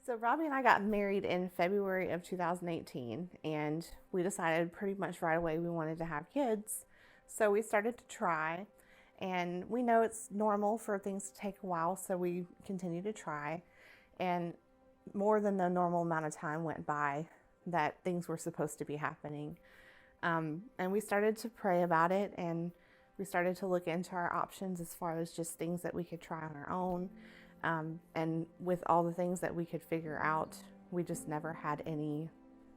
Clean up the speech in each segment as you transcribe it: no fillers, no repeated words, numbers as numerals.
So Robbie and I got married in February of 2018, and we decided pretty much right away we wanted to have kids. So we started to try, and we know it's normal for things to take a while, so we continue to try. And more than the normal amount of time went by that things were supposed to be happening. And we started to pray about it, and we started to look into our options as far as just things that we could try on our own. And with all the things that we could figure out, we just never had any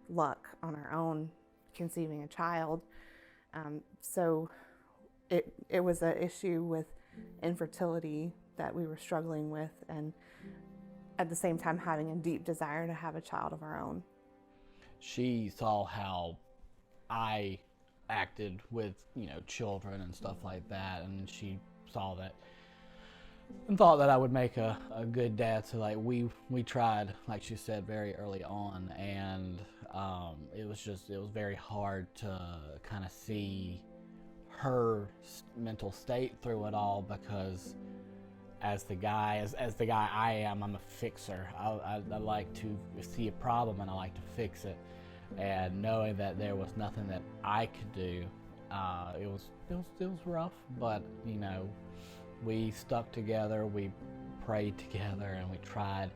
luck on our own conceiving a child. So it was an issue with infertility that we were struggling with, and at the same time having a deep desire to have a child of our own. She saw how I acted with, children and stuff like that, and she saw that and thought that I would make a good dad. So like we tried, like she said, very early on, and it was very hard to kind of see her mental state through it all, because as the guy I am, I'm a fixer. I like to see a problem and I like to fix it. And knowing that there was nothing that I could do, it was rough. But we stuck together, we prayed together, and we tried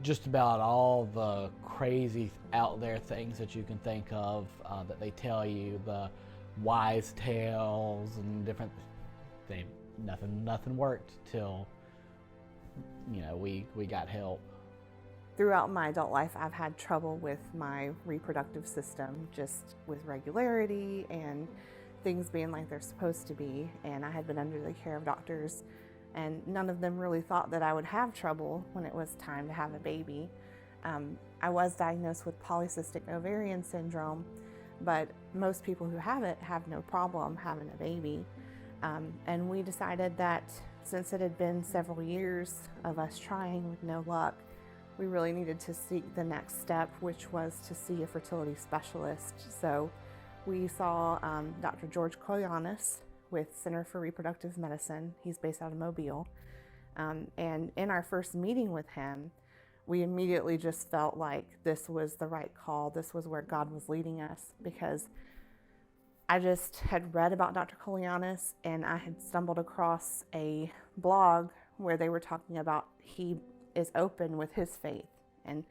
just about all the crazy out there things that you can think of, that they tell you, the wise tales and different things. Nothing worked till we got help. Throughout my adult life, I've had trouble with my reproductive system, just with regularity and things being like they're supposed to be. And I had been under the care of doctors, and none of them really thought that I would have trouble when it was time to have a baby. I was diagnosed with polycystic ovarian syndrome, but most people who have it have no problem having a baby. And we decided that since it had been several years of us trying with no luck, we really needed to seek the next step, which was to see a fertility specialist. So we saw Dr. George Koyanis with Center for Reproductive Medicine. He's based out of Mobile. And in our first meeting with him, we immediately just felt like this was the right call. This was where God was leading us, because I just had read about Dr. Koyanis, and I had stumbled across a blog where they were talking about he is open with his faith, and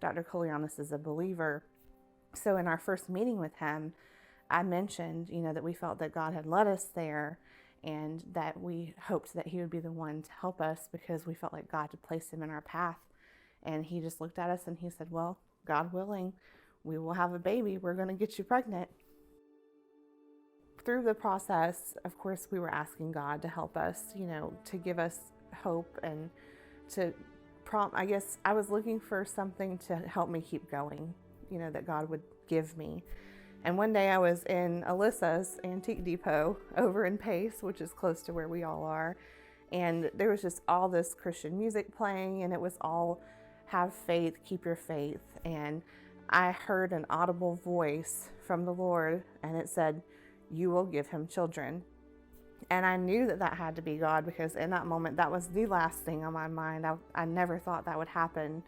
Dr. Koyanis is a believer. So in our first meeting with him, I mentioned, that we felt that God had led us there, and that we hoped that he would be the one to help us, because we felt like God had placed him in our path. And he just looked at us and he said, well, God willing, we will have a baby. We're going to get you pregnant. Through the process, of course, we were asking God to help us, to give us hope, and to prompt. I guess I was looking for something to help me keep going, that God would give me. And one day I was in Alyssa's Antique Depot over in Pace, which is close to where we all are. And there was just all this Christian music playing, and it was all have faith, keep your faith. And I heard an audible voice from the Lord, and it said, you will give him children. And I knew that that had to be God, because in that moment, that was the last thing on my mind. I never thought that would happen.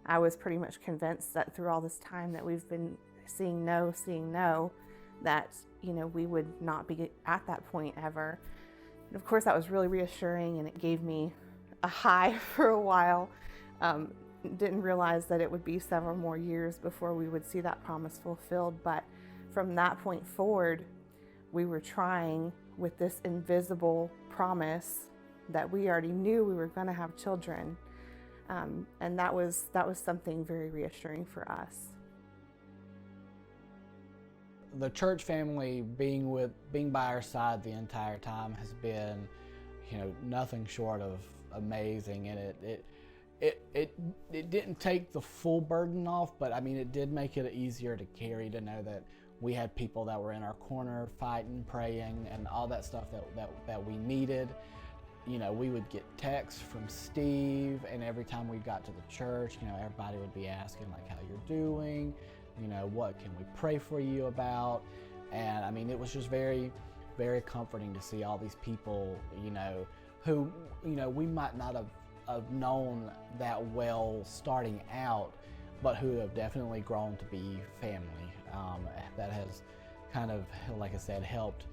I was pretty much convinced that through all this time that we've been seeing no, that, we would not be at that point ever. And of course, that was really reassuring, and it gave me a high for a while. Didn't realize that it would be several more years before we would see that promise fulfilled. But from that point forward, we were trying with this invisible promise that we already knew we were going to have children. And that was something very reassuring for us. The church family being by our side the entire time has been, nothing short of amazing. And it didn't take the full burden off, but I mean, it did make it easier to carry, to know that we had people that were in our corner fighting, praying, and all that stuff that we needed. We would get texts from Steve, and every time we got to the church, everybody would be asking like how you're doing, what can we pray for you about? And I mean, it was just very, very comforting to see all these people, who, we might not have known that well starting out, but who have definitely grown to be family. That has kind of, like I said, helped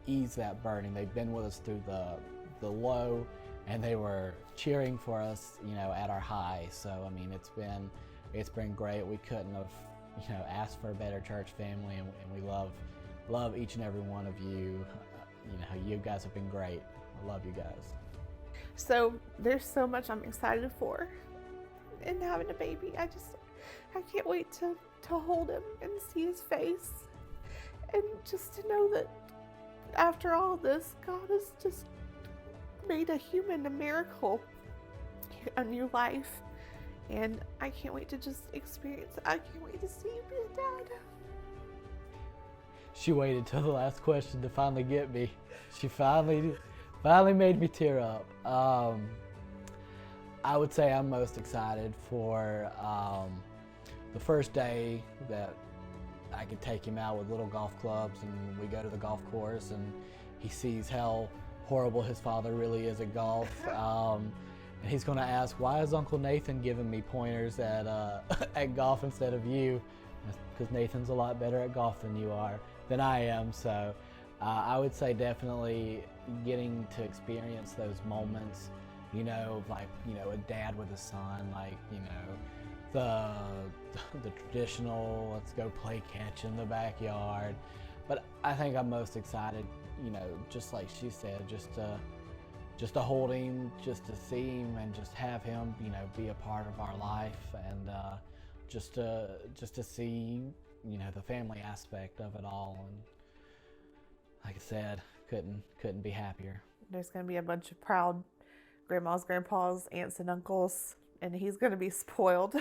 ease that burden. They've been with us through the low, and they were cheering for us, at our high. So I mean, it's been great. We couldn't have, asked for a better church family, and we love each and every one of you. You guys have been great. I love you guys. So there's so much I'm excited for in having a baby. I can't wait to hold him and see his face, and just to know that after all this, God has just made a human a miracle, a new life, and I can't wait to just experience it. I can't wait to see you be a dad. She waited till the last question to finally get me. She finally made me tear up. I would say I'm most excited for the first day that I could take him out with little golf clubs, and we go to the golf course, and he sees how horrible his father really is at golf. And he's going to ask, why is Uncle Nathan giving me pointers at golf instead of you? Because Nathan's a lot better at golf than I am. So I would say definitely getting to experience those moments, like, a dad with a son, like, the traditional, let's go play catch in the backyard. But I think I'm most excited, just like she said, just to hold him, just to see him, and just have him, be a part of our life, and just to see, the family aspect of it all. And like I said, couldn't be happier. There's going to be a bunch of proud grandmas, grandpas, aunts, and uncles, and he's going to be spoiled.